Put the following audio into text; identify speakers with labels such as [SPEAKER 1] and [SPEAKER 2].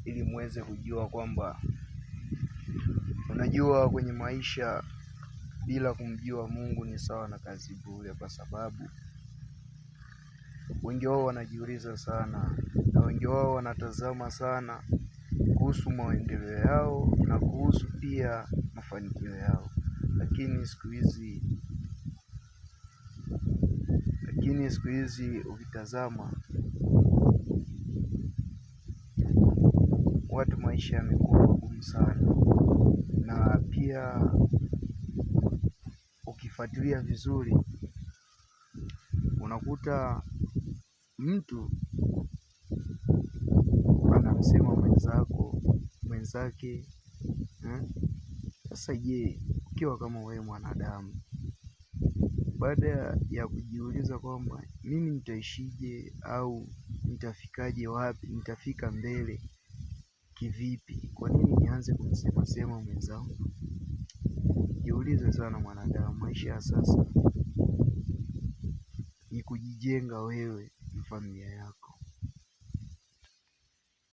[SPEAKER 1] ili muweze kujua kwamba, unajua kwenye maisha bila kumjua Mungu ni sawa na kazi bure, kwa sababu wengi wao wanajiuliza sana na wengi wao wanatazama sana kuhusu maendeleo yao na kuhusu pia mafanikio yao, lakini siku hizi ukitazama watu, maisha yamekuwa magumu sana, na pia ukifuatilia vizuri unakuta mtu anamsema mwenzake. Sasa je, ukiwa kama wewe mwanadamu, baada ya kujiuliza kwamba mimi nitaishije au nitafikaje, wapi nitafika mbele kivipi, kwa nini nianze kumsema mwenzangu? Jiulize sana mwanadamu, maisha ya sasa ni kujijenga wewe na familia yako.